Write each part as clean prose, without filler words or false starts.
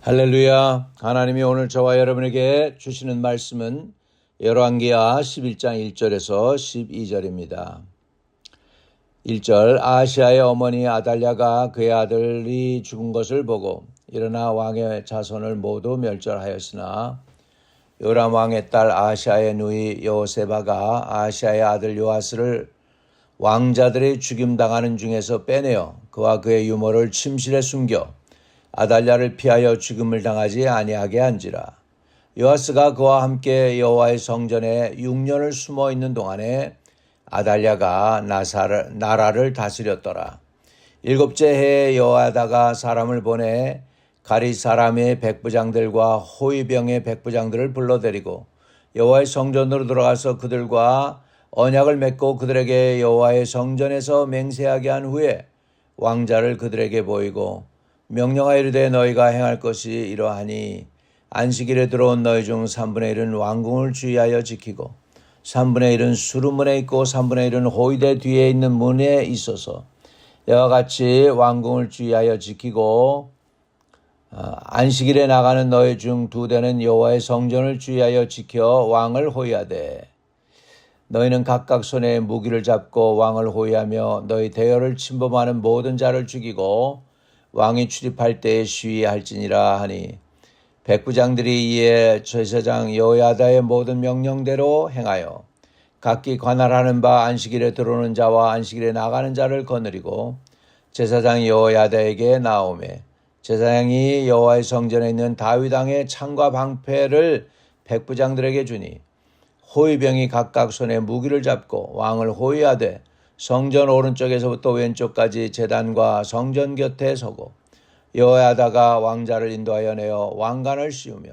할렐루야. 하나님이 오늘 저와 여러분에게 주시는 말씀은 열왕기하 11장 1절에서 12절입니다. 1절 아하시아의 어머니 아달랴가 그의 아들이 죽은 것을 보고 일어나 왕의 자손을 모두 멸절하였으나 요람 왕의 딸 아하시아의 누이 여호세바가 아하시아의 아들 요아스를 왕자들이 죽임당하는 중에서 빼내어 그와 그의 유모를 침실에 숨겨 아달랴를 피하여 죽음을 당하지 아니하게 한지라. 요아스가 그와 함께 여호와의 성전에 6년을 숨어 있는 동안에 아달랴가 나라를 다스렸더라. 7째 해에 여호야다가 사람을 보내 가리 사람의 백부장들과 호위병의 백부장들을 불러들이고 여호와의 성전으로 들어가서 그들과 언약을 맺고 그들에게 여호와의 성전에서 맹세하게 한 후에 왕자를 그들에게 보이고 명령하여 이르되 너희가 행할 것이 이러하니 안식일에 들어온 너희 중 3분의 1은 왕궁을 주의하여 지키고 3분의 1은 수루문에 있고 3분의 1은 호위대 뒤에 있는 문에 있어서 이와 같이 왕궁을 주의하여 지키고 안식일에 나가는 너희 중 2대는 여호와의 성전을 주의하여 지켜 왕을 호위하되 너희는 각각 손에 무기를 잡고 왕을 호위하며 너희 대열을 침범하는 모든 자를 죽이고 왕이 출입할 때에 시위할지니라 하니 백부장들이 이에 제사장 여호야다의 모든 명령대로 행하여 각기 관할하는 바 안식일에 들어오는 자와 안식일에 나가는 자를 거느리고 제사장 여호야다에게 나오매 제사장이 여호와의 성전에 있는 다윗 왕의 창과 방패를 백부장들에게 주니 호위병이 각각 손에 무기를 잡고 왕을 호위하되 성전 오른쪽에서부터 왼쪽까지 제단과 성전 곁에 서고 여호야다가 왕자를 인도하여 내어 왕관을 씌우며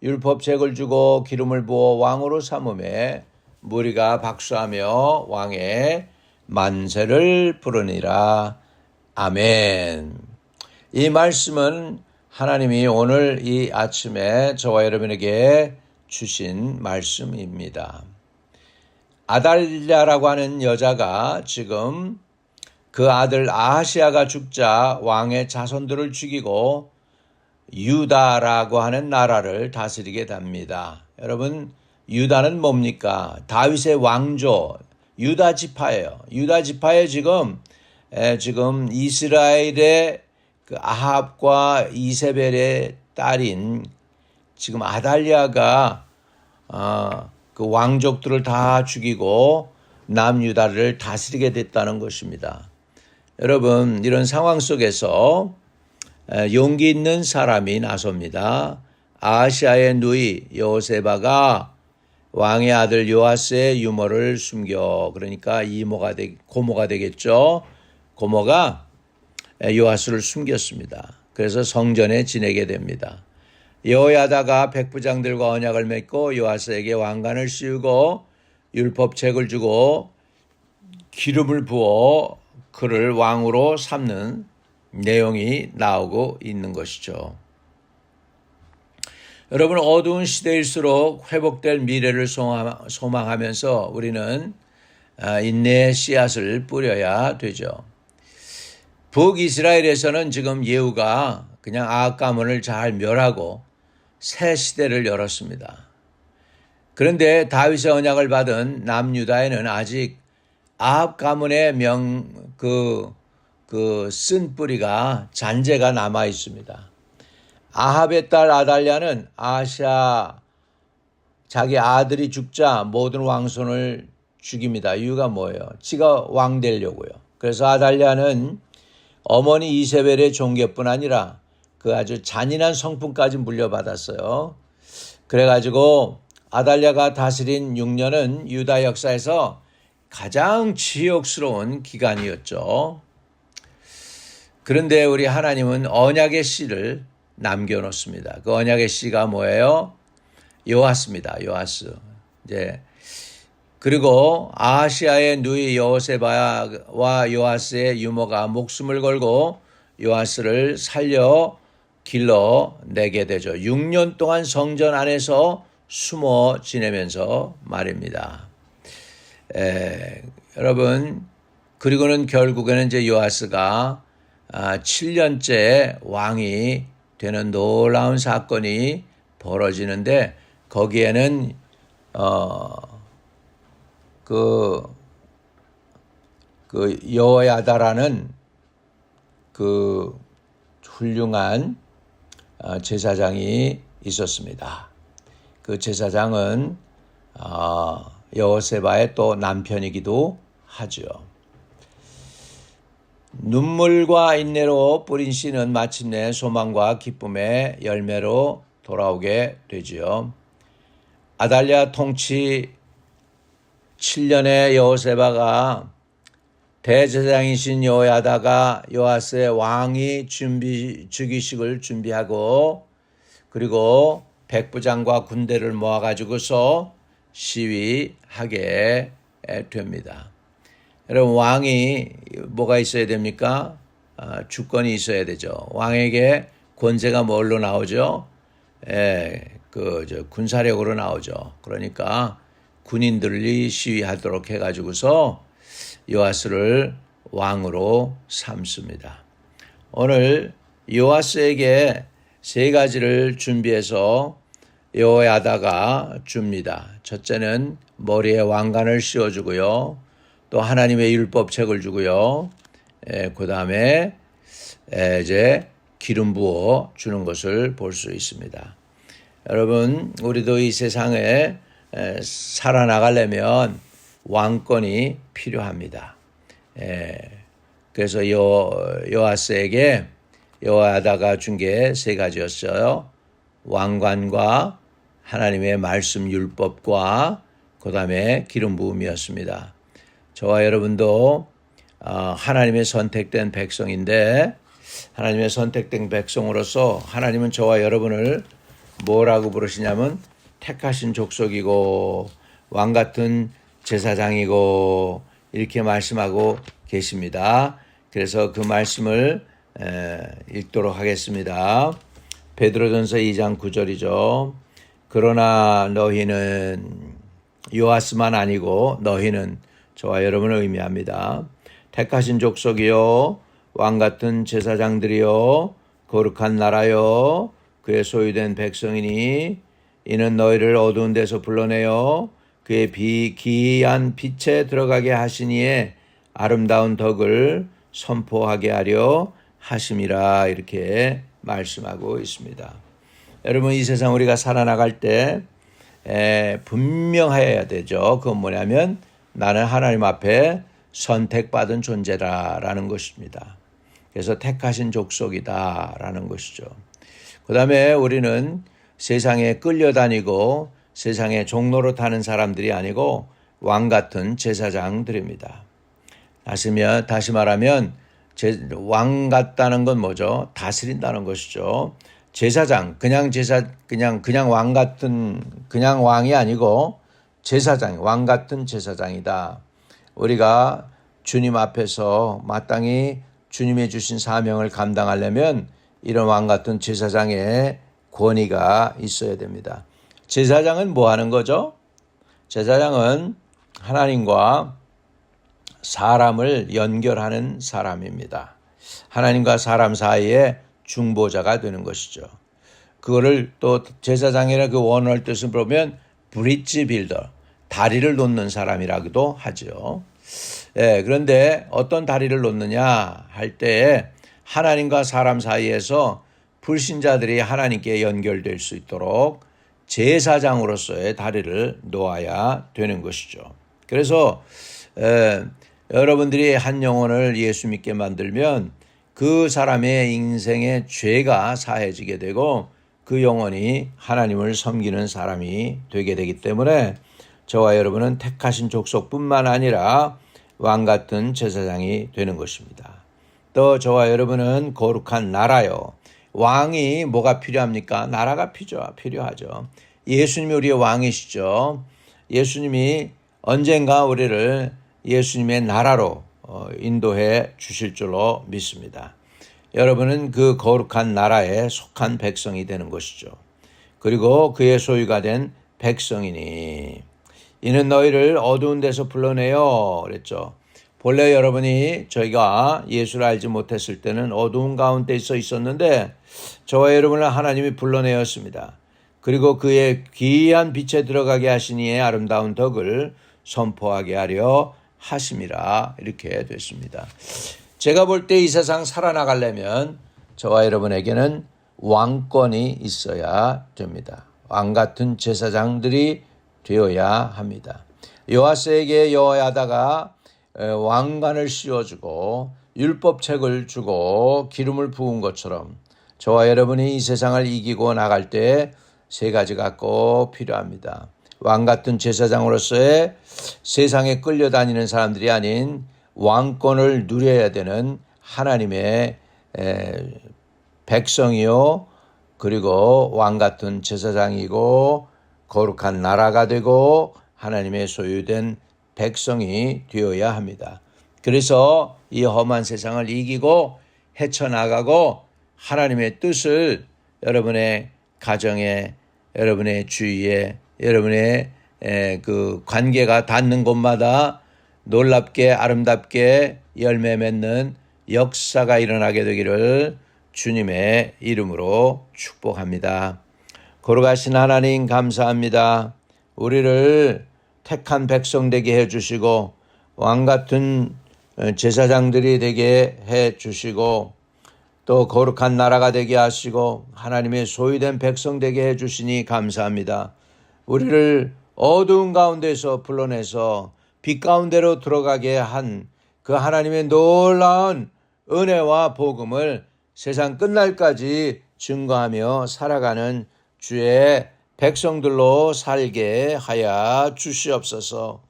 율법책을 주고 기름을 부어 왕으로 삼음에 무리가 박수하며 왕의 만세를 부르니라. 아멘. 이 말씀은 하나님이 오늘 이 아침에 저와 여러분에게 주신 말씀입니다. 아달랴라고 하는 여자가 지금 그 아들 아하시아가 죽자 왕의 자손들을 죽이고 유다라고 하는 나라를 다스리게 됩니다. 여러분, 유다는 뭡니까? 다윗의 왕조 유다 지파예요. 유다 지파에 지금 이스라엘의 그 아합과 이세벨의 딸인 지금 아달랴가 그 왕족들을 다 죽이고 남유다를 다스리게 됐다는 것입니다. 여러분, 이런 상황 속에서 용기 있는 사람이 나섭니다. 아하시아의 누이 여호세바가 왕의 아들 요아스의 유모를 숨겨, 그러니까 고모가 되겠죠. 고모가 요아스를 숨겼습니다. 그래서 성전에 지내게 됩니다. 여호야다가 백부장들과 언약을 맺고 요아스에게 왕관을 씌우고 율법책을 주고 기름을 부어 그를 왕으로 삼는 내용이 나오고 있는 것이죠. 여러분, 어두운 시대일수록 회복될 미래를 소망하면서 우리는 인내의 씨앗을 뿌려야 되죠. 북이스라엘에서는 지금 예후가 그냥 아합 가문을 잘 멸하고 새 시대를 열었습니다. 그런데 다윗의 언약을 받은 남유다에는 아직 아합 가문의 쓴 뿌리가 잔재가 남아 있습니다. 아합의 딸 아달랴는 아하시아 자기 아들이 죽자 모든 왕손을 죽입니다. 이유가 뭐예요? 지가 왕 되려고요. 그래서 아달랴는 어머니 이세벨의 종교뿐 아니라 그 아주 잔인한 성품까지 물려받았어요. 그래가지고 아달랴가 다스린 6년은 유다 역사에서 가장 지옥스러운 기간이었죠. 그런데 우리 하나님은 언약의 씨를 남겨놓습니다. 그 언약의 씨가 뭐예요? 요아스입니다. 요아스. 그리고 아하시아의 누이 여호세바와 요아스의 유모가 목숨을 걸고 요아스를 살려 길러내게 되죠. 6년 동안 성전 안에서 숨어 지내면서 말입니다. 여러분, 그리고는 결국에는 이제 요아스가 7년째 왕이 되는 놀라운 사건이 벌어지는데 거기에는 그 여호야다라는 그 훌륭한 제사장이 있었습니다. 그 제사장은 여호세바의 또 남편이기도 하죠. 눈물과 인내로 뿌린 씨는 마침내 소망과 기쁨의 열매로 돌아오게 되지요. 아달랴 통치 7년의 여호세바가 대제사장이신 여호야다가 요아스의 왕위 즉위식을 준비하고 그리고 백부장과 군대를 모아가지고서 시위하게 됩니다. 여러분 왕이 뭐가 있어야 됩니까? 주권이 있어야 되죠. 왕에게 권세가 뭘로 나오죠? 군사력으로 나오죠. 그러니까 군인들이 시위하도록 해가지고서 요아스를 왕으로 삼습니다. 오늘 요아스에게 세 가지를 준비해서 여호야다가 줍니다. 첫째는 머리에 왕관을 씌워주고요. 또 하나님의 율법책을 주고요. 그 다음에 이제 기름 부어 주는 것을 볼 수 있습니다. 여러분, 우리도 이 세상에 살아나가려면 왕권이 필요합니다. 그래서 요아스에게 여호야다가 준 게 세 가지였어요. 왕관과 하나님의 말씀 율법과 그 다음에 기름 부음이었습니다. 저와 여러분도 하나님의 선택된 백성인데 하나님의 선택된 백성으로서 하나님은 저와 여러분을 뭐라고 부르시냐면 택하신 족속이고 왕같은 제사장이고 이렇게 말씀하고 계십니다. 그래서 그 말씀을 읽도록 하겠습니다. 베드로전서 2장 9절이죠. 그러나 너희는 요아스만 아니고 너희는 저와 여러분을 의미합니다. 택하신 족속이요 왕같은 제사장들이요 거룩한 나라요 그의 소유된 백성이니 이는 너희를 어두운 데서 불러내어 그의 기이한 빛에 들어가게 하시니에 아름다운 덕을 선포하게 하려 하심이라 이렇게 말씀하고 있습니다. 여러분 이 세상 우리가 살아나갈 때 분명해야 되죠. 그건 뭐냐면 나는 하나님 앞에 선택받은 존재라라는 것입니다. 그래서 택하신 족속이다라는 것이죠. 그 다음에 우리는 세상에 끌려다니고 세상에 종로로 타는 사람들이 아니고 왕같은 제사장들입니다. 다시 말하면 왕 같다는 건 뭐죠? 다스린다는 것이죠. 제사장, 그냥 왕 같은, 그냥 왕이 아니고 제사장, 왕 같은 제사장이다. 우리가 주님 앞에서 마땅히 주님이 주신 사명을 감당하려면 이런 왕 같은 제사장의 권위가 있어야 됩니다. 제사장은 뭐 하는 거죠? 제사장은 하나님과 사람을 연결하는 사람입니다. 하나님과 사람 사이에 중보자가 되는 것이죠. 그거를 또 제사장이라 그 원어를 뜻을 보면 브릿지 빌더, 다리를 놓는 사람이라고도 하죠. 그런데 어떤 다리를 놓느냐 할 때 하나님과 사람 사이에서 불신자들이 하나님께 연결될 수 있도록 제사장으로서의 다리를 놓아야 되는 것이죠. 그래서 여러분들이 한 영혼을 예수 믿게 만들면 그 사람의 인생의 죄가 사해지게 되고 그 영혼이 하나님을 섬기는 사람이 되게 되기 때문에 저와 여러분은 택하신 족속뿐만 아니라 왕같은 제사장이 되는 것입니다. 또 저와 여러분은 거룩한 나라요. 왕이 뭐가 필요합니까? 나라가 필요하죠. 예수님이 우리의 왕이시죠. 예수님이 언젠가 우리를 예수님의 나라로 인도해 주실 줄로 믿습니다. 여러분은 그 거룩한 나라에 속한 백성이 되는 것이죠. 그리고 그의 소유가 된 백성이니 이는 너희를 어두운 데서 불러내어 그랬죠. 본래 여러분이 저희가 예수를 알지 못했을 때는 어두운 가운데 서 있었는데 저와 여러분을 하나님이 불러내었습니다. 그리고 그의 귀한 빛에 들어가게 하신 이의 아름다운 덕을 선포하게 하려 하심이라 이렇게 됐습니다. 제가 볼 때 이 세상 살아나가려면 저와 여러분에게는 왕권이 있어야 됩니다. 왕 같은 제사장들이 되어야 합니다. 요아스에게 여호야다가 왕관을 씌워주고 율법책을 주고 기름을 부은 것처럼 저와 여러분이 이 세상을 이기고 나갈 때 세 가지가 꼭 필요합니다. 왕 같은 제사장으로서의 세상에 끌려다니는 사람들이 아닌 왕권을 누려야 되는 하나님의 백성이요, 그리고 왕 같은 제사장이고 거룩한 나라가 되고 하나님의 소유된 백성이 되어야 합니다. 그래서 이 험한 세상을 이기고 헤쳐나가고 하나님의 뜻을 여러분의 가정에, 여러분의 주위에, 여러분의 그 관계가 닿는 곳마다 놀랍게 아름답게 열매 맺는 역사가 일어나게 되기를 주님의 이름으로 축복합니다. 거룩하신 하나님 감사합니다. 우리를 택한 백성 되게 해주시고 왕 같은 제사장들이 되게 해주시고 또 거룩한 나라가 되게 하시고 하나님의 소유된 백성 되게 해주시니 감사합니다. 우리를 어두운 가운데서 불러내서 빛 가운데로 들어가게 한 그 하나님의 놀라운 은혜와 복음을 세상 끝날까지 증거하며 살아가는 주의 백성들로 살게 하여 주시옵소서.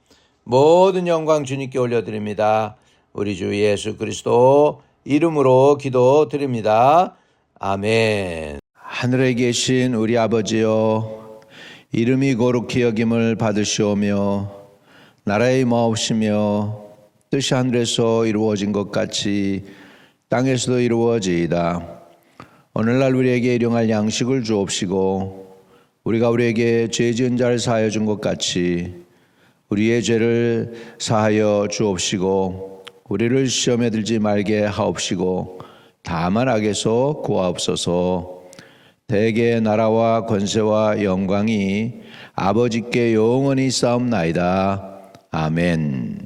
모든 영광 주님께 올려드립니다. 우리 주 예수 그리스도 이름으로 기도드립니다. 아멘. 하늘에 계신 우리 아버지여, 이름이 거룩히 여김을 받으시오며 나라의 마옵시며 뜻이 하늘에서 이루어진 것 같이 땅에서도 이루어지이다. 오늘날 우리에게 일용할 양식을 주옵시고 우리가 우리에게 죄 지은 자를 사하여 준 것 같이 우리의 죄를 사하여 주옵시고 우리를 시험에 들지 말게 하옵시고 다만 악에서 구하옵소서. 대개 나라와 권세와 영광이 아버지께 영원히 싸움나이다. 아멘.